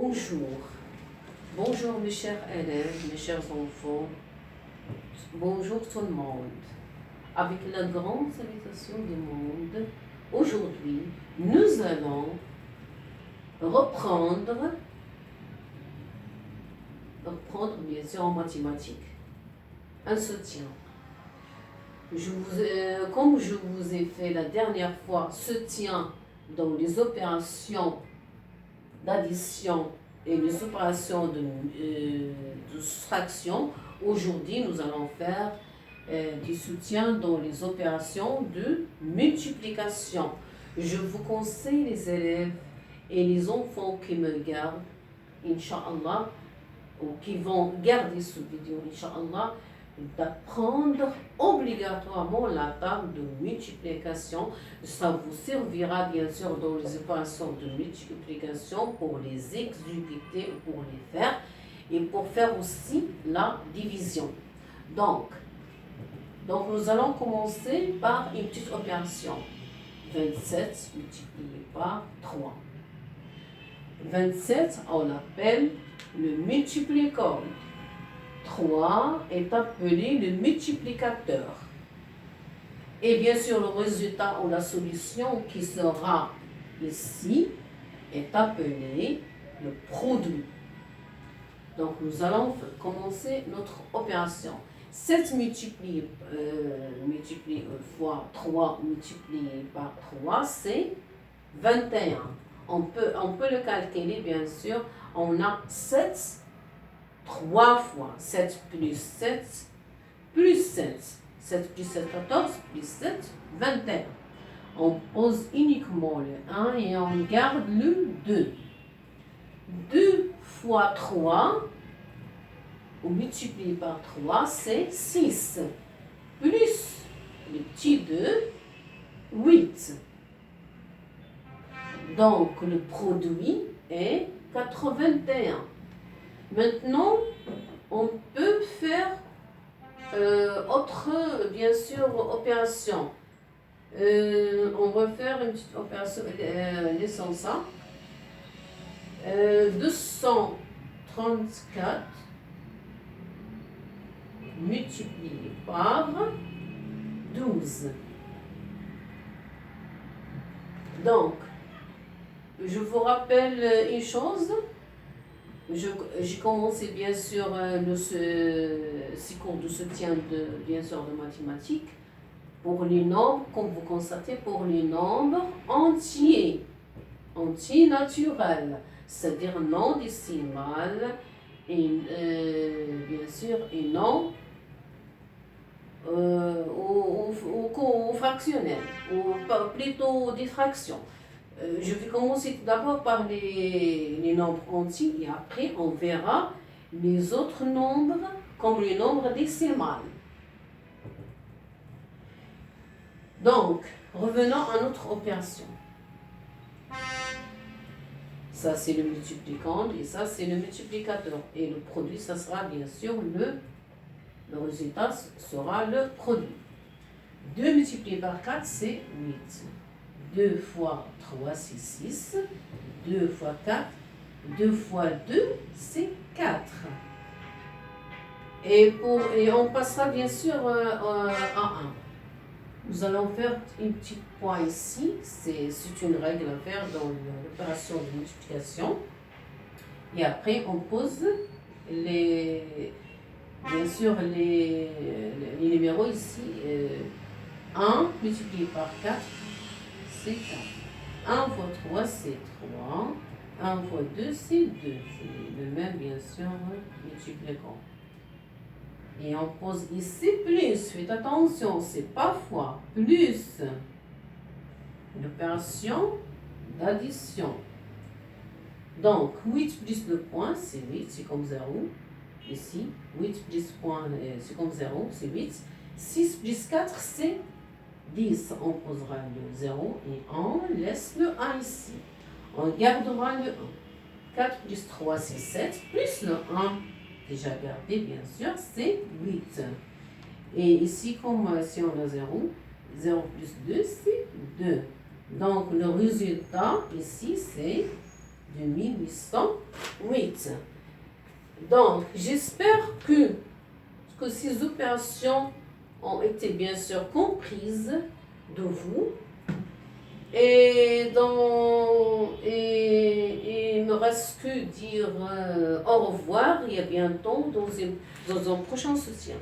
Bonjour. Bonjour mes chers élèves, mes chers enfants. Bonjour tout le monde. Avec la grande salutation du monde, aujourd'hui, nous allons reprendre bien sûr en mathématiques, un soutien. Comme je vous ai fait la dernière fois, soutien dans les opérations d'addition et les opérations de soustraction, aujourd'hui nous allons faire du soutien dans les opérations de multiplication. Je vous conseille les élèves et les enfants qui me regardent, Inch'Allah, ou qui vont garder cette vidéo, Inch'Allah, d'apprendre obligatoirement la table de multiplication. Ça vous servira bien sûr dans les opérations de multiplication pour les exécuter ou pour les faire et pour faire aussi la division. Donc nous allons commencer par une petite opération. 27 multiplié par 3. 27, on appelle le multiplicateur. 3 est appelé le multiplicateur. Et bien sûr, le résultat ou la solution qui sera ici est appelé le produit. Donc, nous allons commencer notre opération. 7 multiplié fois 3 multiplié par 3, c'est 21. On peut le calculer, bien sûr. On a 7 3 fois 7 plus 7 plus 7. 7 plus 7, 14 plus 7, 21. On pose uniquement le 1 et on garde le 2. 2 fois 3, ou multiplié par 3, c'est 6. Plus le petit 2, 8. Donc le produit est 81. Maintenant, on peut faire autre, bien sûr, opération. On va faire une petite opération, laissons ça. 234 multiplié par 12. Donc, je vous rappelle une chose. J'ai commencé bien sûr ce cours de soutien bien sûr de mathématiques pour les nombres, comme vous constatez, pour les nombres entiers naturels, c'est-à-dire non décimal et bien sûr et non au fractionnel, ou plutôt des fractions. Je vais commencer tout d'abord par les nombres entiers et après on verra les autres nombres comme les nombres décimales. Donc, revenons à notre opération. Ça c'est le multiplicand et ça c'est le multiplicateur. Et le produit, ça sera bien sûr le résultat sera le produit. 2 multiplié par 4, c'est 8. 2 fois 3, c'est 6. 2 fois 4, 2 fois 2, c'est 4. Et on passera bien sûr à 1. Nous allons faire un petit point ici. C'est une règle à faire dans l'opération de multiplication. Et après, on pose bien sûr les numéros ici. 1 multiplié par 4. C'est 4. 1 fois 3, c'est 3. 1 fois 2, c'est 2. C'est le même, bien sûr, multipliant. Et on pose ici plus. Faites attention, c'est pas fois. Plus. Une opération d'addition. Donc, 8 plus le point, c'est 8, c'est comme 0. Ici, 8 plus point, c'est comme 0, c'est 8. 6 plus 4, c'est 10, on posera le 0 et on laisse le 1 ici. On gardera le 1. 4 plus 3, c'est 7, plus le 1, déjà gardé bien sûr, c'est 8. Et ici, comme si on a 0, 0 plus 2, c'est 2. Donc le résultat ici, c'est de 1808. Donc, j'espère que ces opérations ont été bien sûr comprises de vous. Et il me reste que dire au revoir et à bientôt dans un prochain soutien.